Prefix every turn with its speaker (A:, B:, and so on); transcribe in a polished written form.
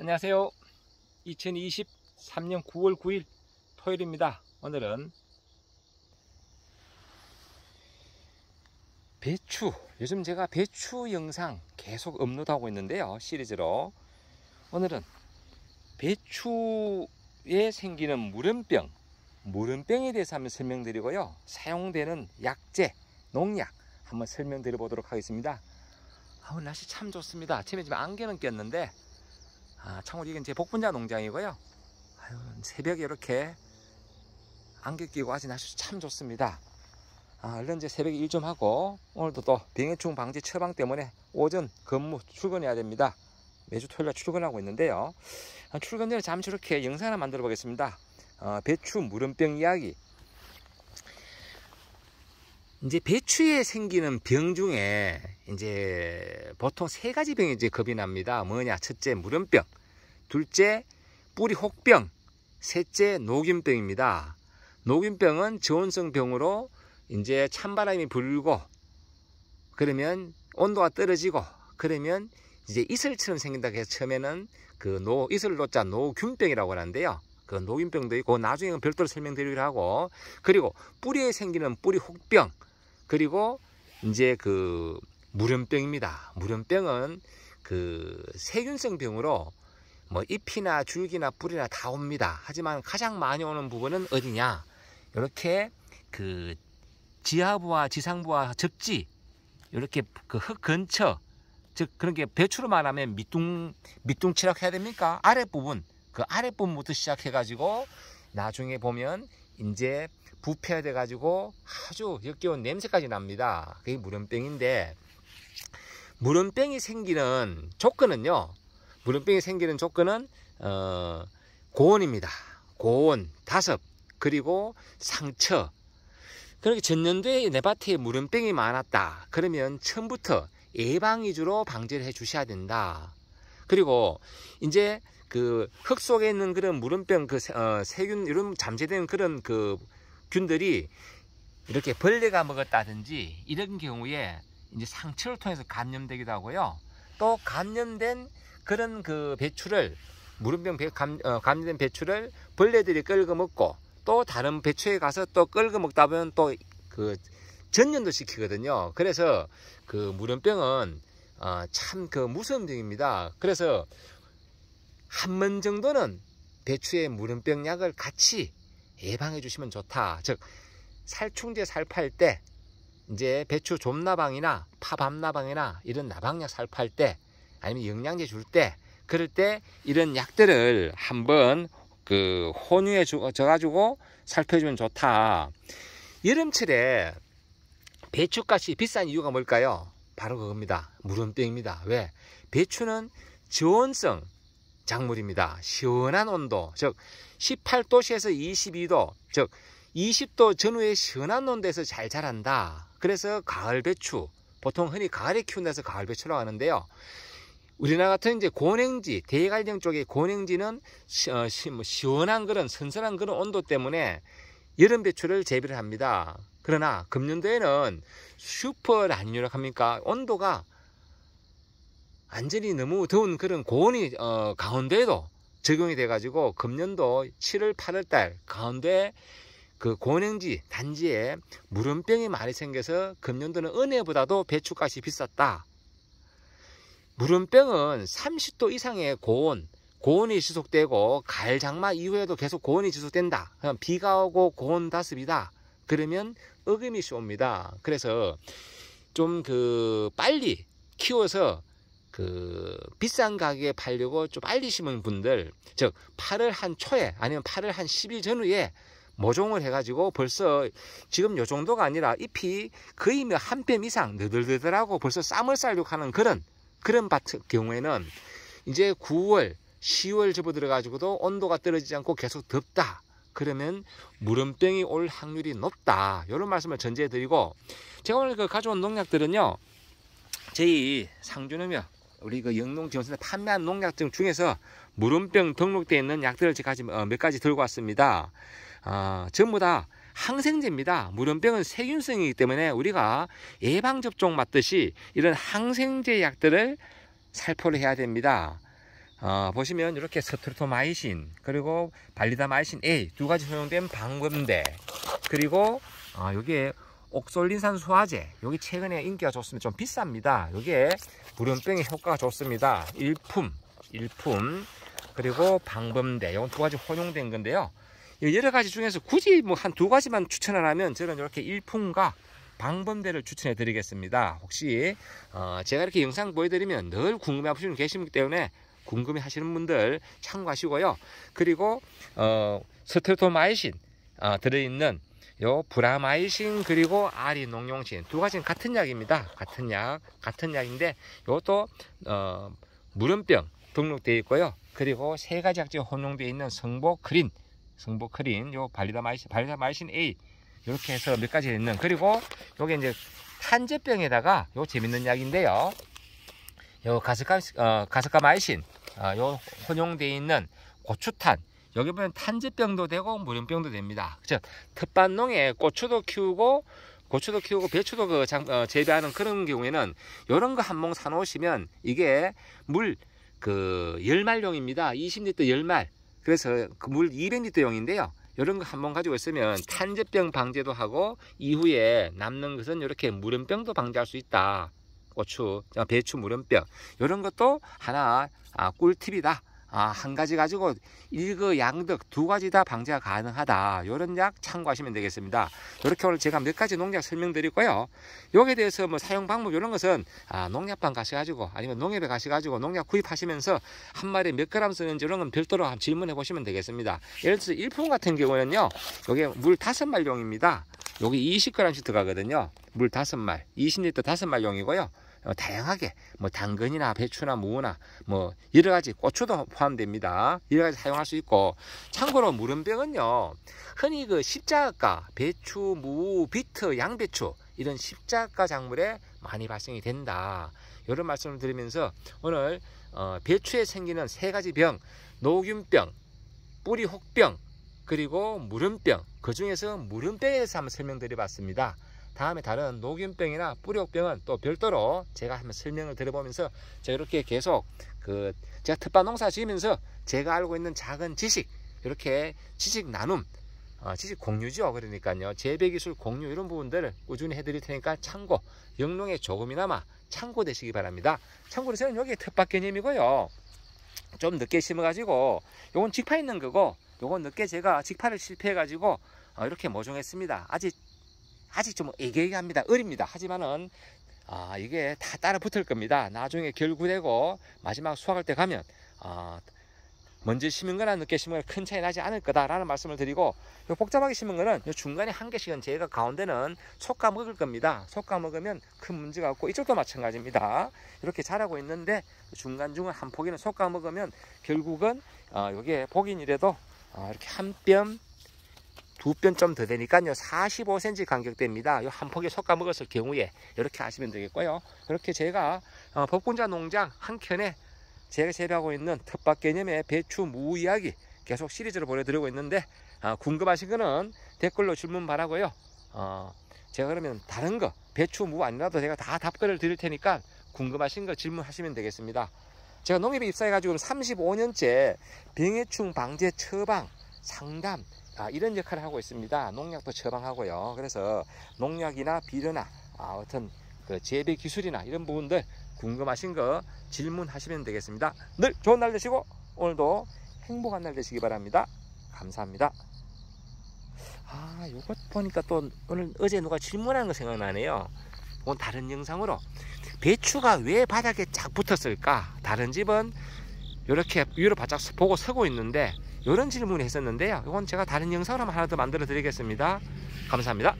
A: 안녕하세요. 2023년 9월 9일 토요일입니다. 오늘은 배추, 요즘 제가 배추 영상 계속 업로드하고 있는데요, 시리즈로. 오늘은 배추에 생기는 물음병에 대해서 한번 설명드리고요, 사용되는 약재, 농약 한번 설명드려 보도록 하겠습니다. 날씨 참 좋습니다. 아침에 지금 안개는 꼈는데 참고로 이건 제 복분자 농장이고요. 새벽에 이렇게 안개 끼고 아직 날씨 참 좋습니다. 얼른 이제 새벽에 일 좀 하고, 오늘도 또 병해충 방지 처방 때문에 오전 근무 출근해야 됩니다. 매주 토요일날 출근하고 있는데요. 출근 전에 잠시 이렇게 영상 하나 만들어 보겠습니다. 배추 물음병 이야기. 이제 배추에 생기는 병 중에 이제 보통 세 가지 병이 이제 겁이 납니다. 뭐냐? 첫째 물음병, 둘째 뿌리 혹병, 셋째 녹균병입니다. 녹균병은 저온성 병으로 이제 찬바람이 불고 그러면 온도가 떨어지고 그러면 이제 이슬처럼 생긴다고 해서 처음에는 이슬을 놓자 노균병이라고 하는데요. 그 녹균병도 있고 나중에는 별도로 설명드리기로 하고, 그리고 뿌리에 생기는 뿌리 혹병, 그리고 이제 물음병입니다. 물음병은 세균성 병으로 뭐 잎이나 줄기나 뿌리나 다 옵니다. 하지만 가장 많이 오는 부분은 어디냐? 이렇게 지하부와 지상부와 접지, 이렇게 흙 근처, 즉 그런 게 배추로 말하면 밑둥치라고 해야 됩니까? 아랫부분, 아랫부분부터 시작해 가지고 나중에 보면 이제 부패돼 가지고 아주 역겨운 냄새까지 납니다. 그게 물음병인데, 물음병이 생기는 조건은요, 고온입니다. 고온, 다습, 그리고 상처. 그렇게 전년도에 내 밭에 물음병이 많았다 그러면 처음부터 예방 위주로 방지를 해 주셔야 된다. 그리고 이제 흙 속에 있는 그런 물음병 세균 이런 잠재된 그런 균들이 이렇게 벌레가 먹었다든지 이런 경우에 이제 상처를 통해서 감염되기도 하고요. 또 감염된 그런 배추를, 물음병 감염된 배추를 벌레들이 끌고 먹고 또 다른 배추에 가서 또 끌고 먹다 보면 또 전염도 시키거든요. 그래서 물음병은 참 무서운 병입니다. 그래서 한 번 정도는 배추에 물음병 약을 같이 예방해 주시면 좋다. 즉 살충제 살팔 때, 이제 배추 좀나방이나 파밤나방이나 이런 나방약 살팔 때, 아니면 영양제 줄 때, 그럴 때 이런 약들을 한번 혼유에 져가지고 살펴주면 좋다. 여름철에 배추값이 비싼 이유가 뭘까요? 바로 그겁니다. 물음병입니다. 왜? 배추는 저온성 작물입니다. 시원한 온도, 즉 18도씨에서 22도, 즉 20도 전후의 시원한 온도에서 잘 자란다. 그래서 가을 배추, 보통 흔히 가을에 키운다서 가을 배추라고 하는데요. 우리나라 같은 이제 고냉지, 대갈령 쪽의 고냉지는 시원한 그런 선선한 그런 온도 때문에 여름 배추를 재배를 합니다. 그러나 금년도에는 슈퍼 라니뇨라고 합니까? 온도가 완전히 너무 더운 그런 고온이 강원도에도 적용이 돼 가지고 금년도 7월 8월 달 강원도에 고냉지 단지에 물음병이 많이 생겨서 금년도는 은해보다도 배추값이 비쌌다. 물음병은 30도 이상의 고온이 지속되고 가을 장마 이후에도 계속 고온이 지속된다. 비가 오고 고온 다습이다. 그러면 어금이 옵니다. 그래서 좀 빨리 키워서 비싼 가격에 팔려고 좀 빨리 심은 분들, 즉 8월 한 초에 아니면 8월 한 10일 전후에 모종을 해가지고 벌써 지금 요 정도가 아니라 잎이 거의 한 뼘 이상 너덜너덜하고 벌써 쌈을 싸려고 하는 그런 밭 경우에는 이제 9월, 10월 접어들어 가지고도 온도가 떨어지지 않고 계속 덥다. 그러면 물음병이 올 확률이 높다. 이런 말씀을 전제해 드리고, 제가 오늘 가져온 농약들은요, 저희 상주농협 우리 영농지원센터 판매한 농약들 중에서 물음병 등록되어 있는 약들을 제가 몇 가지 들고 왔습니다. 전부 다 항생제입니다. 물음병은 세균성이기 때문에 우리가 예방접종 맞듯이 이런 항생제 약들을 살포를 해야 됩니다. 보시면 이렇게 스트레토마이신 그리고 발리다마이신 A 두 가지 허용된 방범대, 그리고 여기에 옥솔린산 수화제, 여기 최근에 인기가 좋습니다. 좀 비쌉니다. 여기에 무름병에 효과가 좋습니다. 일품 그리고 방범대, 이건 두 가지 혼용된 건데요. 여러 가지 중에서 굳이 뭐 한 두 가지만 추천하라면 저는 이렇게 일품과 방범대를 추천해 드리겠습니다. 혹시 제가 이렇게 영상 보여드리면 늘 궁금해하시는 분이 계시기 때문에 궁금해 하시는 분들 참고하시고요. 그리고 스트레토마이신 들어있는 요 브라마이신 그리고 아리농용신 두 가지는 같은 약입니다. 같은 약인데 이것도 무름병 등록되어 있고요. 그리고 세 가지 약재가 혼용되어 있는 성보크린 요 발리다마이신 A 이렇게 해서 몇 가지 있는, 그리고 요게 이제 탄저병에다가 요 재밌는 약인데요. 요 가스카마이신 요 혼용되어 있는 고추탄, 여기 보면 탄저병도 되고 무름병도 됩니다. 즉 텃밭농에 고추도 키우고 배추도 재배하는 그런 경우에는 이런 거 한 몽 사놓으시면 이게 물 열말용입니다. 20리터 열말. 그래서 그 물 200리터용인데요. 이런 거 한 번 가지고 있으면 탄저병 방제도 하고 이후에 남는 것은 이렇게 무름병도 방지할 수 있다. 고추, 배추 무름병. 이런 것도 하나 꿀팁이다. 한 가지 가지고 일거양득 두 가지 다 방제가 가능하다. 이런 약 참고하시면 되겠습니다. 이렇게 오늘 제가 몇 가지 농약 설명드리고요. 여기에 대해서 뭐 사용 방법 이런 것은 농약방 가셔가지고 아니면 농협에 가셔가지고 농약 구입하시면서 한 마리에 몇 그램 쓰는지 이런 건 별도로 한번 질문해 보시면 되겠습니다. 예를 들어서 일품 같은 경우는요, 여기 물 5말용입니다. 여기 20g씩 들어가거든요. 물 5말, 20리터 5말용이고요. 다양하게 뭐 당근이나 배추나 무나 뭐 여러 가지, 고추도 포함됩니다. 여러 가지 사용할 수 있고, 참고로 무름병은요, 흔히 그 십자가 배추, 무, 비트, 양배추 이런 십자가 작물에 많이 발생이 된다. 이런 말씀을 드리면서 오늘 배추에 생기는 세 가지 병, 노균병, 뿌리 혹병, 그리고 무름병, 그 중에서 무름병에 대해서 한번 설명드려 봤습니다. 다음에 다른 노균병이나 뿌리혹병은 또 별도로 제가 한번 설명을 드려보면서 제가 이렇게 계속 제가 텃밭 농사 지으면서 제가 알고 있는 작은 지식, 이렇게 지식 나눔, 지식 공유죠. 그러니까요, 재배기술 공유 이런 부분들을 꾸준히 해드릴 테니까 참고, 영농에 조금이나마 참고되시기 바랍니다. 참고로 저는 여기 텃밭 개념이고요. 좀 늦게 심어가지고 요건 직파 있는 거고, 요건 늦게 제가 직파를 실패해가지고 이렇게 모종했습니다. 아직 좀 애기애기합니다. 어립니다. 하지만은 이게 다 따라 붙을 겁니다. 나중에 결구되고 마지막 수확할 때 가면 먼저 심은 거나 늦게 심은 거나 큰 차이 나지 않을 거다라는 말씀을 드리고, 요 복잡하게 심은 거는 요 중간에 한 개씩은 제가 가운데는 솎아 먹을 겁니다. 솎아 먹으면 큰 문제가 없고, 이쪽도 마찬가지입니다. 이렇게 자라고 있는데 중간중간 한 포기는 솎아 먹으면 결국은 요게 복인이라도 이렇게 한 뼘 두 뼘 좀 더 되니까요, 45cm 간격됩니다. 요 한 포기 솎아 먹었을 경우에 이렇게 하시면 되겠고요. 이렇게 제가 법군자 농장 한 켠에 제가 재배하고 있는 텃밭 개념의 배추 무 이야기 계속 시리즈로 보내드리고 있는데, 궁금하신 거는 댓글로 질문 바라고요. 제가 그러면 다른 거 배추 무 아니라도 제가 다 답글을 드릴 테니까 궁금하신 거 질문하시면 되겠습니다. 제가 농협에 입사해 가지고 35년째 병해충 방제 처방 상담 이런 역할을 하고 있습니다. 농약도 처방하고요. 그래서 농약이나 비료나 어떤 재배 기술이나 이런 부분들 궁금하신 거 질문하시면 되겠습니다. 늘 좋은 날 되시고 오늘도 행복한 날 되시기 바랍니다. 감사합니다. 요것 보니까 또 어제 누가 질문한 거 생각나네요. 오늘 다른 영상으로 배추가 왜 바닥에 쫙 붙었을까? 다른 집은 이렇게 위로 바짝 보고 서고 있는데 이런 질문을 했었는데요. 이건 제가 다른 영상으로 하나 더 만들어 드리겠습니다. 감사합니다.